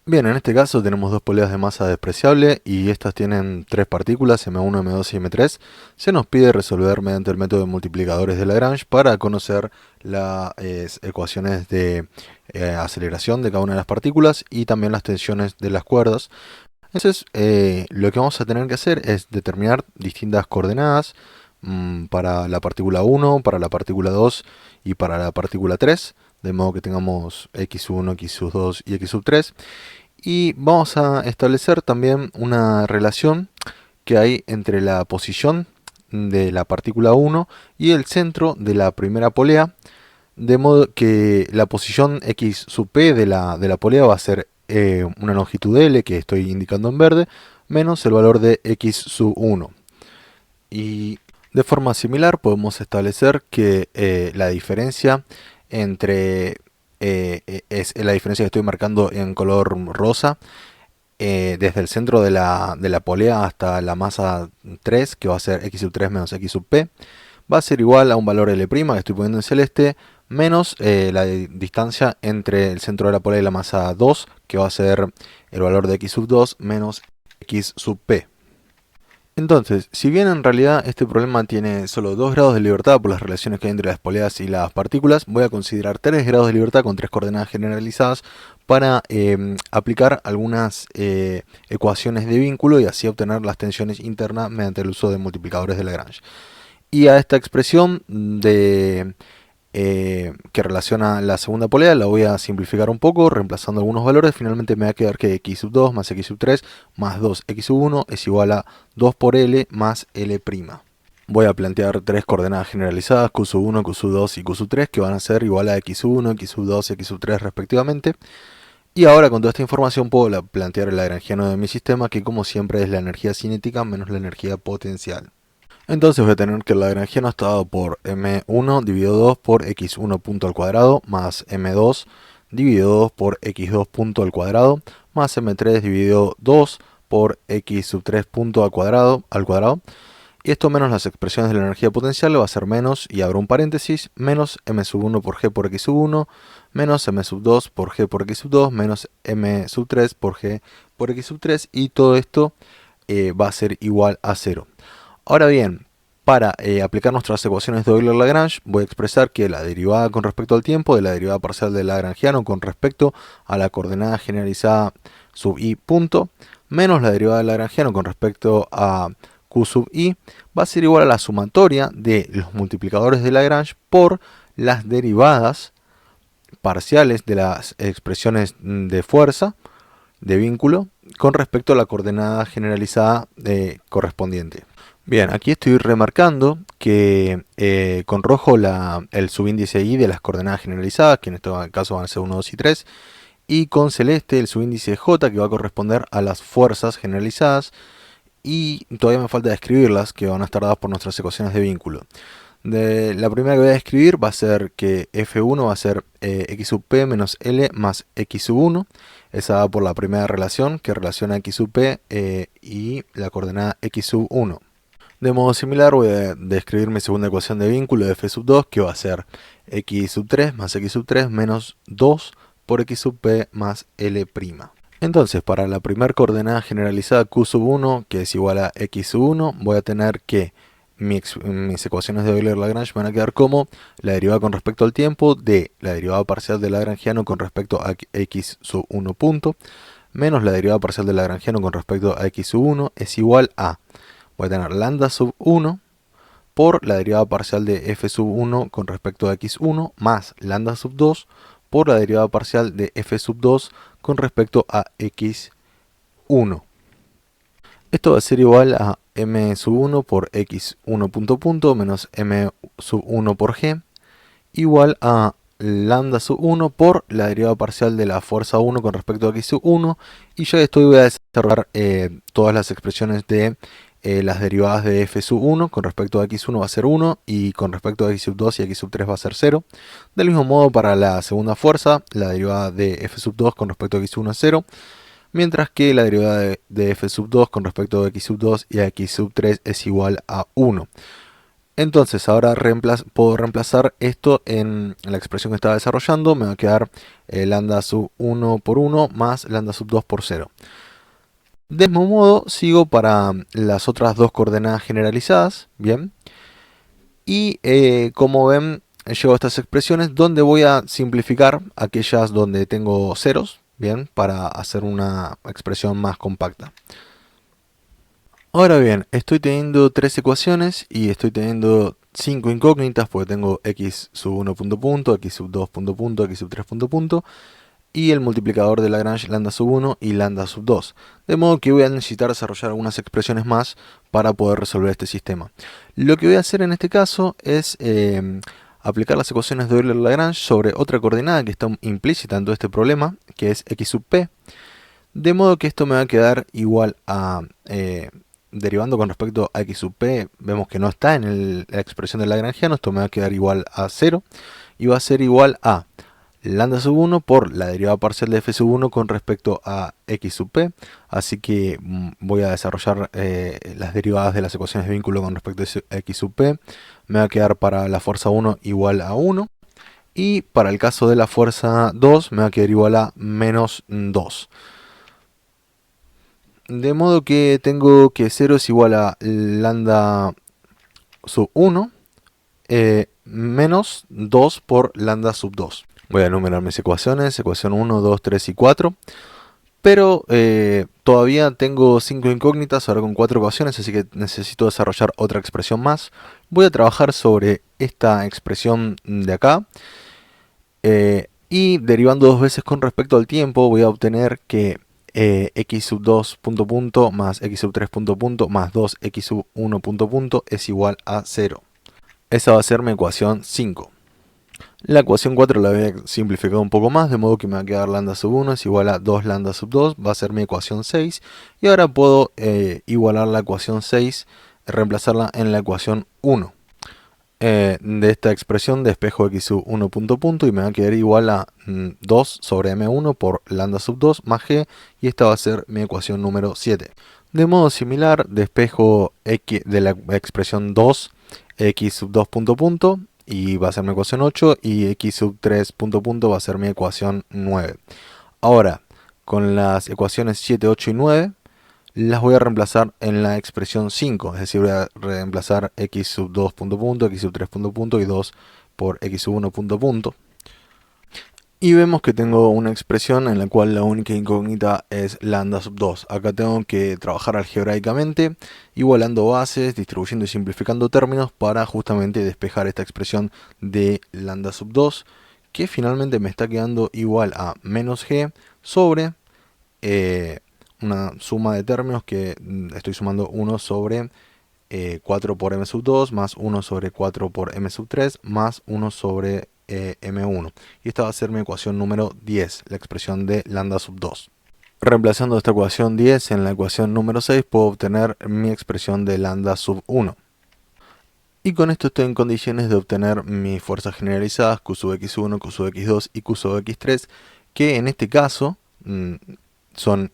Bien, en este caso tenemos dos poleas de masa despreciable y estas tienen tres partículas, M1, M2 y M3. Se nos pide resolver mediante el método de multiplicadores de Lagrange para conocer las ecuaciones de aceleración de cada una de las partículas y también las tensiones de las cuerdas. Entonces, lo que vamos a tener que hacer es determinar distintas coordenadas para la partícula 1, para la partícula 2 y para la partícula 3, de modo que tengamos x1, x2 y x3. Y vamos a establecer también una relación que hay entre la posición de la partícula 1 y el centro de la primera polea, de modo que la posición x sub p de la polea va a ser una longitud L, que estoy indicando en verde, menos el valor de x sub 1. Y de forma similar podemos establecer que la diferencia entre es la diferencia que estoy marcando en color rosa, desde el centro de la polea hasta la masa 3, que va a ser x sub 3 menos x sub p, va a ser igual a un valor L' que estoy poniendo en celeste, menos la distancia entre el centro de la polea y la masa 2, que va a ser el valor de x sub 2 menos x sub p. Entonces, si bien en realidad este problema tiene solo 2 grados de libertad por las relaciones que hay entre las poleas y las partículas, voy a considerar 3 grados de libertad con 3 coordenadas generalizadas para aplicar algunas ecuaciones de vínculo y así obtener las tensiones internas mediante el uso de multiplicadores de Lagrange. Y a esta expresión que relaciona la segunda polea la voy a simplificar un poco, reemplazando algunos valores. Finalmente me va a quedar que x sub 2 más x sub 3 más 2x sub 1 es igual a 2 por L más L'. Voy a plantear tres coordenadas generalizadas, q sub 1, q sub 2 y q sub 3, que van a ser igual a x sub 1, x sub 2 y x sub 3 respectivamente. Y ahora con toda esta información puedo plantear el lagrangiano de mi sistema, que como siempre es la energía cinética menos la energía potencial. Entonces voy a tener que el lagrangiano está dado por m1 dividido 2 por x1 punto al cuadrado más m2 dividido 2 por x2 punto al cuadrado más m3 dividido 2 por x sub 3 punto al cuadrado. Y esto menos las expresiones de la energía potencial va a ser menos, y abro un paréntesis, menos m sub 1 por g por x sub 1 menos m sub 2 por g por x sub 2 menos m sub 3 por g por x sub 3, y todo esto va a ser igual a 0. Ahora bien, para aplicar nuestras ecuaciones de Euler-Lagrange, voy a expresar que la derivada con respecto al tiempo de la derivada parcial del lagrangiano con respecto a la coordenada generalizada sub i punto, menos la derivada del lagrangiano con respecto a q sub i, va a ser igual a la sumatoria de los multiplicadores de Lagrange por las derivadas parciales de las expresiones de fuerza, de vínculo, con respecto a la coordenada generalizada correspondiente. Bien, aquí estoy remarcando que con rojo el subíndice i de las coordenadas generalizadas, que en este caso van a ser 1, 2 y 3, y con celeste el subíndice j, que va a corresponder a las fuerzas generalizadas, y todavía me falta describirlas, que van a estar dadas por nuestras ecuaciones de vínculo. La primera que voy a describir va a ser que F1 va a ser x sub p menos L más x sub 1, esa da por la primera relación que relaciona x sub p y la coordenada x sub 1. De modo similar voy a describir mi segunda ecuación de vínculo de f sub 2, que va a ser x sub 3 más x sub 3 menos 2 por x sub p más L'. Entonces, para la primera coordenada generalizada q sub 1, que es igual a x sub 1, voy a tener que mis ecuaciones de Euler-Lagrange van a quedar como la derivada con respecto al tiempo de la derivada parcial del lagrangiano con respecto a x sub 1 punto, menos la derivada parcial del lagrangiano con respecto a x sub 1 es igual a, voy a tener lambda sub 1 por la derivada parcial de f sub 1 con respecto a x1 más lambda sub 2 por la derivada parcial de f sub 2 con respecto a x1. Esto va a ser igual a m sub 1 por x1 punto punto menos m sub 1 por g igual a lambda sub 1 por la derivada parcial de la fuerza 1 con respecto a x sub 1, y ya esto voy a desarrollar todas las expresiones de las derivadas de f sub 1 con respecto a x1 va a ser 1 y con respecto a x sub 2 y x sub 3 va a ser 0. Del mismo modo para la segunda fuerza, la derivada de f sub 2 con respecto a x1 es 0, mientras que la derivada de f sub 2 con respecto a x sub 2 y a x sub 3 es igual a 1. Entonces ahora puedo reemplazar esto en la expresión que estaba desarrollando. Me va a quedar lambda sub 1 por 1 más lambda sub 2 por 0. Del mismo modo sigo para las otras dos coordenadas generalizadas. Bien. Y como ven, llego a estas expresiones donde voy a simplificar aquellas donde tengo ceros. Bien, para hacer una expresión más compacta. Ahora bien, estoy teniendo tres ecuaciones y estoy teniendo 5 incógnitas porque tengo x sub 1 punto punto, x sub 2 punto punto, x sub 3 punto punto y el multiplicador de Lagrange lambda sub 1 y lambda sub 2. De modo que voy a necesitar desarrollar algunas expresiones más para poder resolver este sistema. Lo que voy a hacer en este caso es aplicar las ecuaciones de Euler-Lagrange sobre otra coordenada que está implícita en todo este problema, que es x sub p. De modo que esto me va a quedar igual a... derivando con respecto a x sub p, vemos que no está en la expresión de lagrangiano, esto me va a quedar igual a 0 y va a ser igual a lambda sub 1 por la derivada parcial de f sub 1 con respecto a x sub p. Así que voy a desarrollar las derivadas de las ecuaciones de vínculo con respecto a x sub p. Me va a quedar para la fuerza 1 igual a 1 y para el caso de la fuerza 2 me va a quedar igual a menos 2. De modo que tengo que 0 es igual a lambda sub 1 menos 2 por lambda sub 2. Voy a enumerar mis ecuaciones, ecuación 1, 2, 3 y 4. Pero todavía tengo 5 incógnitas, ahora con 4 ecuaciones, así que necesito desarrollar otra expresión más. Voy a trabajar sobre esta expresión de acá. Y derivando dos veces con respecto al tiempo, voy a obtener que x sub 2 punto punto más x sub 3 punto punto más 2x sub 1 punto punto es igual a 0. Esa va a ser mi ecuación 5. La ecuación 4 la voy a simplificar un poco más, de modo que me va a quedar lambda sub 1 es igual a 2 lambda sub 2, va a ser mi ecuación 6. Y ahora puedo igualar la ecuación 6, reemplazarla en la ecuación 1. De esta expresión despejo x sub 1 punto punto y me va a quedar igual a 2 sobre m1 por lambda sub 2 más g, y esta va a ser mi ecuación número 7. De modo similar, despejo x de la expresión 2, x sub 2 punto punto, y va a ser mi ecuación 8, y x sub 3 punto punto va a ser mi ecuación 9. Ahora, con las ecuaciones 7, 8 y 9, las voy a reemplazar en la expresión 5, es decir, voy a reemplazar x sub 2 punto punto, x sub 3 punto punto y 2 por x sub 1 punto punto. Y vemos que tengo una expresión en la cual la única incógnita es lambda sub 2. Acá tengo que trabajar algebraicamente, igualando bases, distribuyendo y simplificando términos para justamente despejar esta expresión de lambda sub 2, que finalmente me está quedando igual a menos g sobre una suma de términos que estoy sumando 1 sobre 4 por m sub 2 más 1 sobre 4 por m sub 3 más 1 sobre m1. Y esta va a ser mi ecuación número 10, la expresión de lambda sub 2. Reemplazando esta ecuación 10 en la ecuación número 6 puedo obtener mi expresión de lambda sub 1. Y con esto estoy en condiciones de obtener mis fuerzas generalizadas Q sub x1, Q sub x2 y Q sub x3, que en este caso son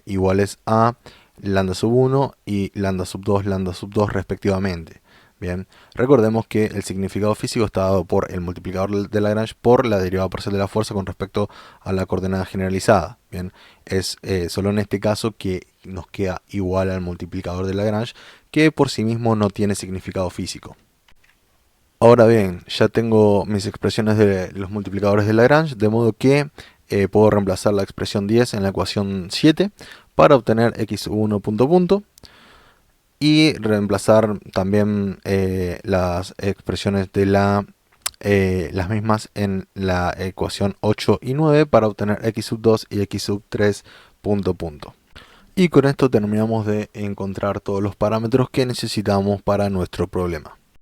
iguales a lambda sub 1 y lambda sub 2 respectivamente. Bien, recordemos que el significado físico está dado por el multiplicador de Lagrange por la derivada parcial de la fuerza con respecto a la coordenada generalizada. Bien, es solo en este caso que nos queda igual al multiplicador de Lagrange, que por sí mismo no tiene significado físico. Ahora bien, ya tengo mis expresiones de los multiplicadores de Lagrange, de modo que puedo reemplazar la expresión 10 en la ecuación 7 para obtener x1 punto punto y reemplazar también las expresiones de las mismas en la ecuación 8 y 9 para obtener x sub 2 y x sub 3 punto punto. Y con esto terminamos de encontrar todos los parámetros que necesitamos para nuestro problema.